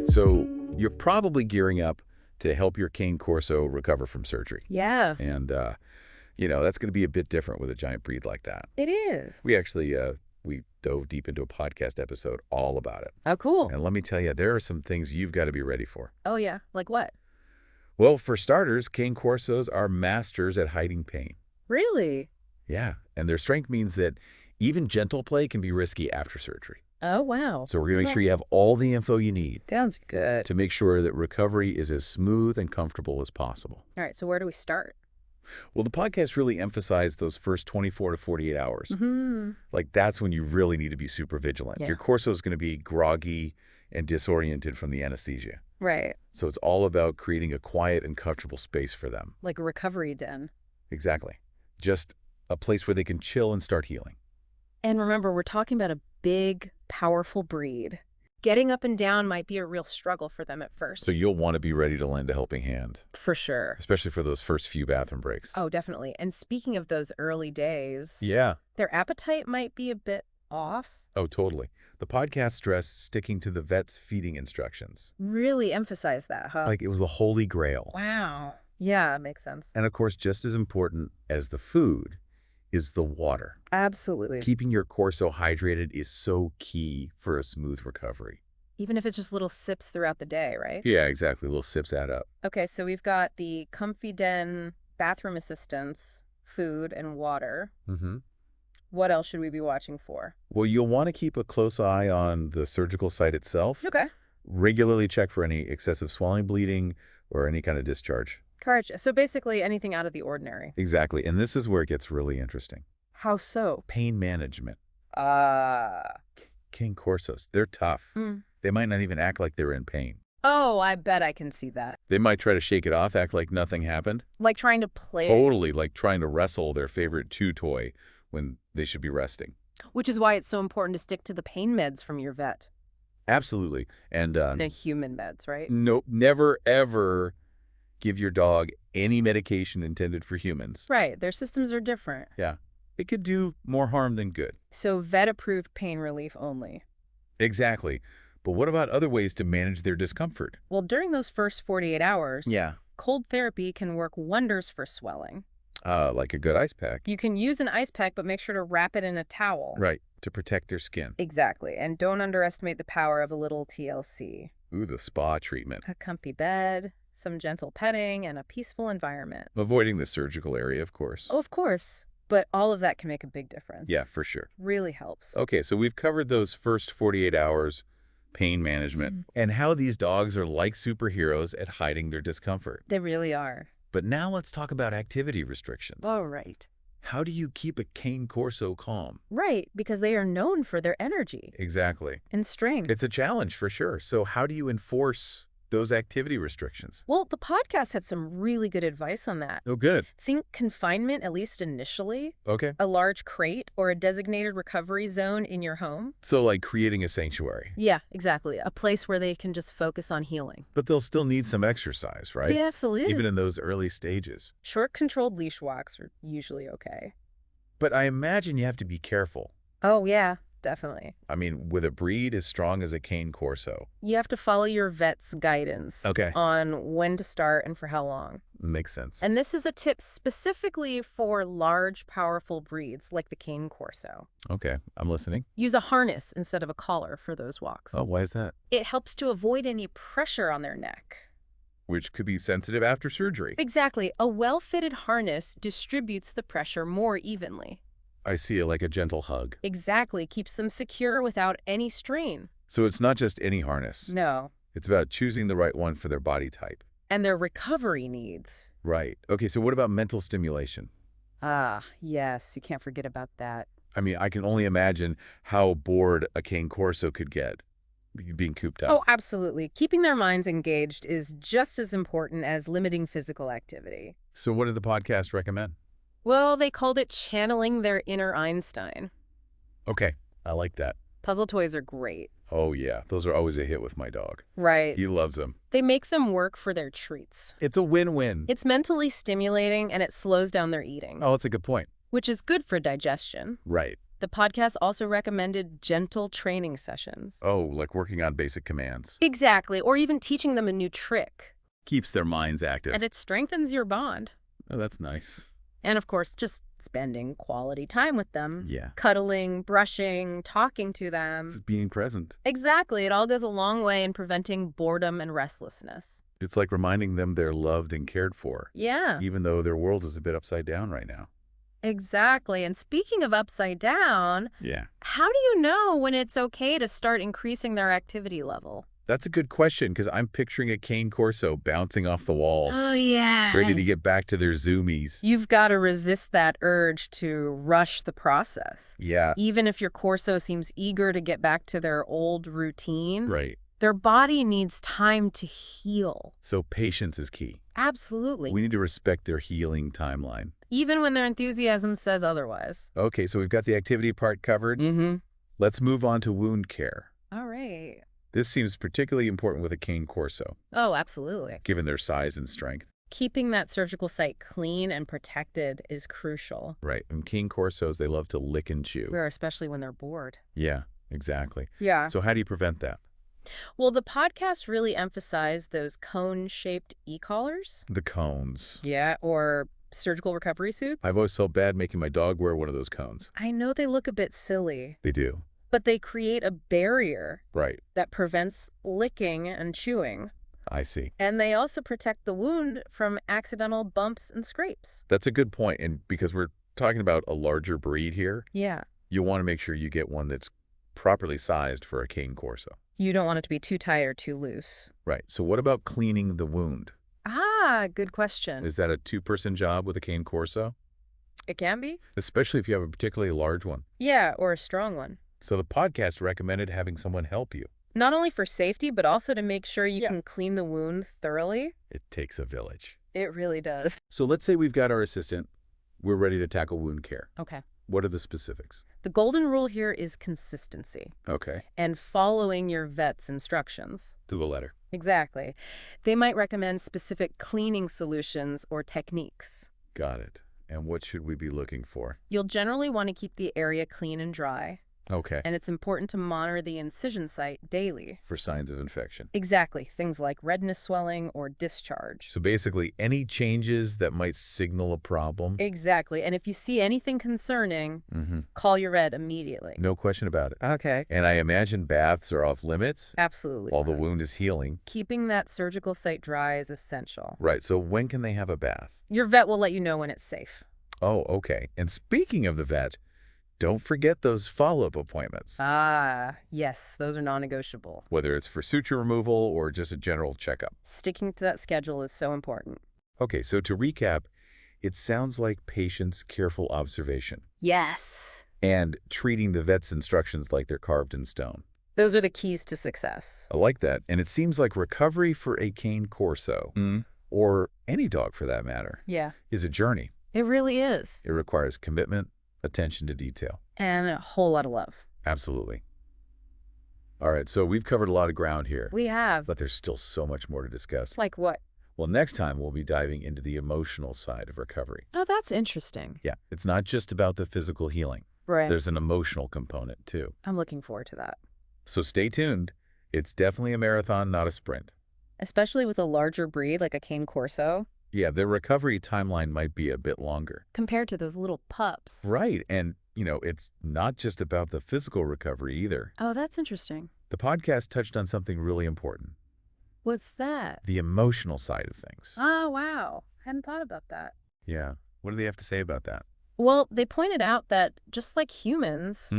So you're probably gearing up to help your Cane Corso recover from surgery. Yeah, And, that's going to be a bit different with a giant breed like that. it is. We actually, we dove deep into a podcast episode all about it. Oh, cool. And let me tell you, there are some things you've got to be ready for. Oh, yeah. Like what? Well, for starters, Cane Corsos are masters at hiding pain. Really? Yeah, and their strength means that even gentle play can be risky after surgery. Oh, wow. So we're going to make sure you have all the info you need Sounds good. to make sure that recovery is as smooth and comfortable as possible. All right, so where do we start? Well, the podcast really emphasized those first 24 to 48 hours. Mm-hmm. Like, that's when you really need to be super vigilant. Yeah. Your Corso is going to be groggy and disoriented from the anesthesia. Right. So it's all about creating a quiet and comfortable space for them. Like a recovery den. Exactly. Just a place where they can chill and start healing. And remember, we're talking about a big, powerful breed. Getting up and down might be a real struggle for them at first. So you'll want to be ready to lend a helping hand, For sure. especially for those first few bathroom breaks. Oh, definitely. And speaking of those early days, Yeah. their appetite might be a bit off. Oh, totally. The podcast stressed sticking to the vet's feeding instructions. Really emphasize that, huh? Like it was the holy grail. Wow. Yeah, makes sense. And of course, just as important as the food is the water. Absolutely. Keeping your Corso hydrated is so key for a smooth recovery. Even if it's just little sips throughout the day, right? Yeah, exactly. Little sips add up. Okay, so we've got the comfy den, bathroom assistance, food, and water. Mm-hmm. What else should we be watching for? Well, you'll want to keep a close eye on the surgical site itself. Okay. Regularly check for any excessive swelling, bleeding, or any kind of discharge. Courage. So basically anything out of the ordinary. Exactly. And this is where it gets really interesting. How so? Pain management. Ah. Cane Corsos, they're tough. Mm. They might not even act like they're in pain. Oh, I bet I can see that. They might try to shake it off, act like nothing happened. Like trying to play. Totally like trying to wrestle their favorite chew toy when they should be resting. Which is why it's so important to stick to the pain meds from your vet. Absolutely. And The human meds, right? no, never, ever give your dog any medication intended for humans. Right. Their systems are different. Yeah. It could do more harm than good. So vet-approved pain relief only. Exactly. But what about other ways to manage their discomfort? Well, during those first 48 hours, Yeah. cold therapy can work wonders for swelling. Like a good ice pack. You can use an ice pack, but make sure to wrap it in a towel. Right. To protect their skin. Exactly. And don't underestimate the power of a little TLC. Ooh, the spa treatment. A comfy bed, some gentle petting, and a peaceful environment. Avoiding the surgical area, of course. Oh, of course. But all of that can make a big difference. Yeah, for sure. Really helps. Okay, so we've covered those first 48 hours, pain management, and how these dogs are like superheroes at hiding their discomfort. They really are. But now let's talk about activity restrictions. All right. How do you keep a Cane Corso calm? Right, because they are known for their energy Exactly. and strength. It's a challenge for sure. So how do you enforce those activity restrictions? Well, the podcast had some really good advice on that. Oh, good. Think confinement, at least initially, Okay. a large crate or a designated recovery zone in your home. So like creating a sanctuary. Yeah, exactly. A place where they can just focus on healing. But they'll still need some exercise, right? Yeah, absolutely. Even in those early stages. Short, controlled leash walks are usually okay. But I imagine you have to be careful. Oh, yeah, definitely. I mean, with a breed as strong as a Cane Corso. You have to follow your vet's guidance Okay. on when to start and for how long. Makes sense. And this is a tip specifically for large, powerful breeds like the Cane Corso. Okay, I'm listening. Use a harness instead of a collar for those walks. Oh, why is that? It helps to avoid any pressure on their neck. Which could be sensitive after surgery. Exactly. A well-fitted harness distributes the pressure more evenly. I see it like a gentle hug. Exactly. Keeps them secure without any strain. So it's not just any harness. No. It's about choosing the right one for their body type. And their recovery needs. Right. Okay, so what about mental stimulation? Ah, yes. You can't forget about that. I mean, I can only imagine how bored a Cane Corso could get being cooped up. Oh, absolutely. Keeping their minds engaged is just as important as limiting physical activity. So what did the podcast recommend? Well, they called it channeling their inner Einstein. Okay, I like that. Puzzle toys are great. Oh, yeah. Those are always a hit with my dog. Right. He loves them. They make them work for their treats. It's a win-win. It's mentally stimulating and it slows down their eating, Oh, that's a good point. which is good for digestion. Right. The podcast also recommended gentle training sessions. Oh, like working on basic commands. Exactly, or even teaching them a new trick. Keeps their minds active. And it strengthens your bond. Oh, that's nice. And of course, just spending quality time with them. Yeah. Cuddling, brushing, talking to It's them. being present. Exactly. It all goes a long way in preventing boredom and restlessness. It's like reminding them they're loved and cared for, Yeah, even though their world is a bit upside down right now. exactly. And speaking of upside down, Yeah. how do you know when it's okay to start increasing their activity level? That's a good question, because I'm picturing a Cane Corso bouncing off the walls, Yeah. ready to get back to their zoomies. You've got to resist that urge to rush the process. Yeah, Even if your Corso seems eager to get back to their old routine, right. their body needs time to heal. So patience is key. Absolutely. We need to respect their healing timeline. Even when their enthusiasm says otherwise. Okay, so we've got the activity part covered. Mm-hmm. Let's move on to wound care. All right. This seems particularly important with a Cane Corso, Oh, absolutely. given their size and strength. Keeping that surgical site clean and protected is crucial. Right, and Cane Corsos, they love to lick and chew. Especially when they're bored. Yeah, exactly. Yeah. So how do you prevent that? Well, the podcast really emphasized those cone-shaped e-collars. The cones. Yeah, or surgical recovery suits. I've always felt bad making my dog wear one of those cones. I know they look a bit silly, They do. but they create a barrier Right, that prevents licking and chewing. I see. And they also protect the wound from accidental bumps and scrapes. That's a good point, and because we're talking about a larger breed here, Yeah. you'll want to make sure you get one that's properly sized for a Cane Corso. You don't want it to be too tight or too loose. Right, so what about cleaning the wound? Ah, good question. Is that a two-person job with a Cane Corso? It can be? Especially if you have a particularly large one. Yeah, or a strong one. So the podcast recommended having someone help you. Not only for safety, but also to make sure you Yeah. can clean the wound thoroughly. It takes a village. It really does. So let's say we've got our assistant. We're ready to tackle wound care. Okay. What are the specifics? The golden rule here is consistency Okay, and following your vet's instructions. to the letter. Exactly. They might recommend specific cleaning solutions or techniques. Got it. And what should we be looking for? You'll generally want to keep the area clean and dry, Okay, and it's important to monitor the incision site daily. for signs of infection. Exactly. Things like redness, swelling, or discharge. So basically, any changes that might signal a problem? Exactly. And if you see anything concerning, call your vet immediately. No question about it. Okay. And I imagine baths are off limits Absolutely. while the wound is healing. Keeping that surgical site dry is essential. Right, so when can they have a bath? Your vet will let you know when it's safe. Oh, okay. And speaking of the vet, don't forget those follow-up appointments, Ah, yes, those are non-negotiable. whether it's for suture removal or just a general checkup. Sticking to that schedule is so important. Okay, so to recap, it sounds like patience, careful observation, Yes. and treating the vet's instructions like they're carved in stone. Those are the keys to success. I like that. And it seems like recovery for a Cane Corso, or any dog for that matter, Yeah. is a journey. It really is. It requires commitment, attention to detail. And a whole lot of love. Absolutely. All right, so we've covered a lot of ground here, We have. but there's still so much more to discuss. Like what? Well, next time we'll be diving into the emotional side of recovery. Oh, that's interesting. Yeah, it's not just about the physical healing. Right. There's an emotional component, too. I'm looking forward to that. So stay tuned. It's definitely a marathon, not a sprint. Especially with a larger breed like a Cane Corso, Yeah, the recovery timeline might be a bit longer. compared to those little pups. Right, and, it's not just about the physical recovery either. Oh, that's interesting. The podcast touched on something really important, What's that? the emotional side of things. Oh, wow. Hadn't thought about that. Yeah, what do they have to say about that? Well, they pointed out that just like humans,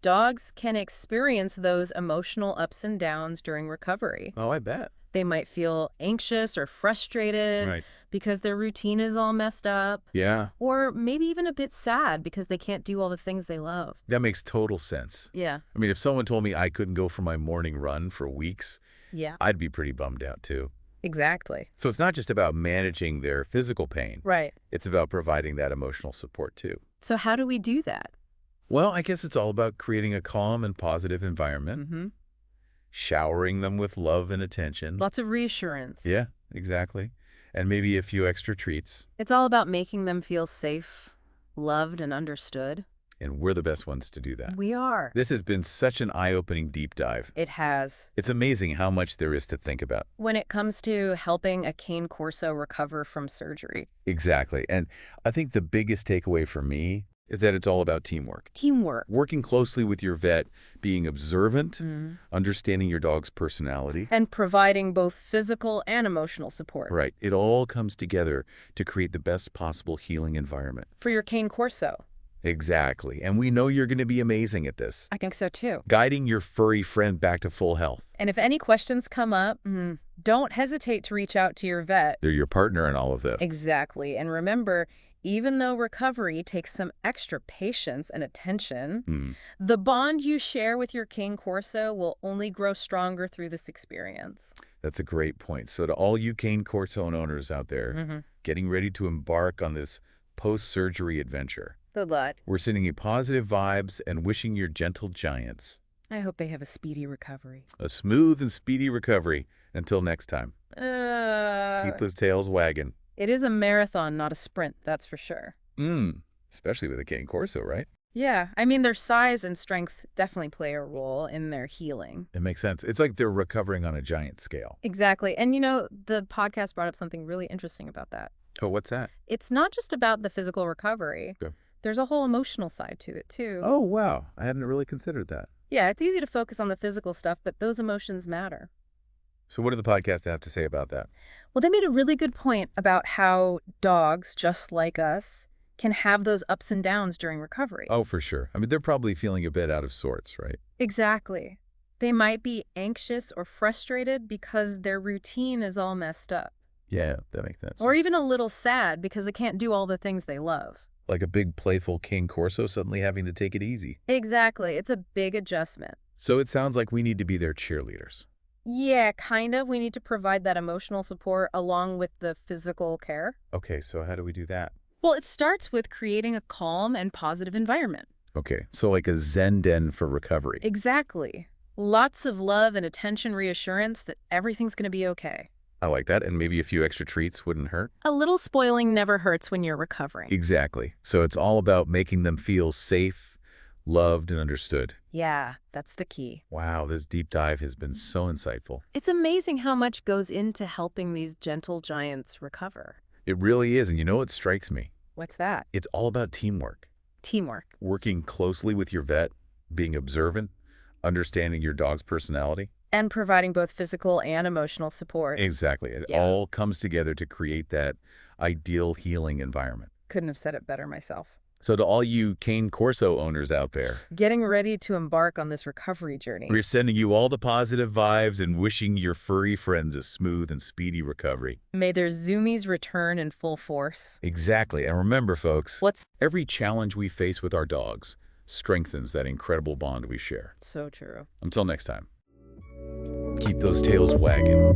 dogs can experience those emotional ups and downs during recovery. Oh, I bet. They might feel anxious or frustrated Right. because their routine is all messed up, Yeah, or maybe even a bit sad because they can't do all the things they love. that makes total sense. Yeah, I mean, if someone told me I couldn't go for my morning run for weeks, yeah, I'd be pretty bummed out too. exactly. So it's not just about managing their physical pain. Right. It's about providing that emotional support too. So how do we do that? Well, I guess it's all about creating a calm and positive environment, Mm-hmm. showering them with love and attention. Lots of reassurance. Yeah, exactly. And maybe a few extra treats. It's all about making them feel safe, loved, and understood. And we're the best ones to do that. We are. This has been such an eye-opening deep dive. It has. It's amazing how much there is to think about. When it comes to helping a Cane Corso recover from surgery. Exactly. And I think the biggest takeaway for me is that it's all about teamwork. Teamwork. Working closely with your vet, being observant, understanding your dog's personality. And providing both physical and emotional support. Right. It all comes together to create the best possible healing environment. For your Cane Corso. Exactly. And we know you're going to be amazing at this. I think so too. Guiding your furry friend back to full health. And if any questions come up, don't hesitate to reach out to your vet. They're your partner in all of this. Exactly. And remember, even though recovery takes some extra patience and attention, the bond you share with your Cane Corso will only grow stronger through this experience. That's a great point. So to all you Cane Corso owners out there, getting ready to embark on this post-surgery adventure, good luck. we're sending you positive vibes and wishing your gentle giants I hope they have a speedy recovery. a smooth and speedy recovery. Until next time, keep those tails wagging. It is a marathon, not a sprint, that's for sure. Especially with a Cane Corso, right? Yeah, I mean, their size and strength definitely play a role in their healing. It makes sense. It's like they're recovering on a giant scale. Exactly. And, you know, the podcast brought up something really interesting about that. Oh, what's that? It's not just about the physical recovery. Okay. There's a whole emotional side to it, too. Oh, wow. I hadn't really considered that. Yeah, it's easy to focus on the physical stuff, but those emotions matter. So what did the podcast have to say about that? Well, they made a really good point about how dogs, just like us, can have those ups and downs during recovery. Oh, for sure. I mean, they're probably feeling a bit out of sorts, right? Exactly. They might be anxious or frustrated because their routine is all messed up. Yeah, that makes sense. Or even a little sad because they can't do all the things they love. Like a big, playful Cane Corso suddenly having to take it easy. Exactly. It's a big adjustment. So it sounds like we need to be their cheerleaders. Yeah, kind of. We need to provide that emotional support along with the physical care. Okay, so how do we do that? Well, it starts with creating a calm and positive environment. Okay, so like a Zen den for recovery. Exactly. Lots of love and attention reassurance that everything's going to be okay. I like that, and maybe a few extra treats wouldn't hurt. A little spoiling never hurts when you're recovering. Exactly. So it's all about making them feel safe, loved, and understood. Yeah, that's the key. Wow, this deep dive has been so insightful. It's amazing how much goes into helping these gentle giants recover. It really is, and you know what strikes me? What's that? It's all about teamwork. Teamwork. Working closely with your vet, being observant, understanding your dog's personality. And providing both physical and emotional support. Exactly. It all comes together to create that ideal healing environment. Couldn't have said it better myself. So to all you Cane Corso owners out there, getting ready to embark on this recovery journey. we're sending you all the positive vibes and wishing your furry friends a smooth and speedy recovery. May their zoomies return in full force. Exactly. And remember, folks, every challenge we face with our dogs strengthens that incredible bond we share. So true. Until next time, keep those tails wagging.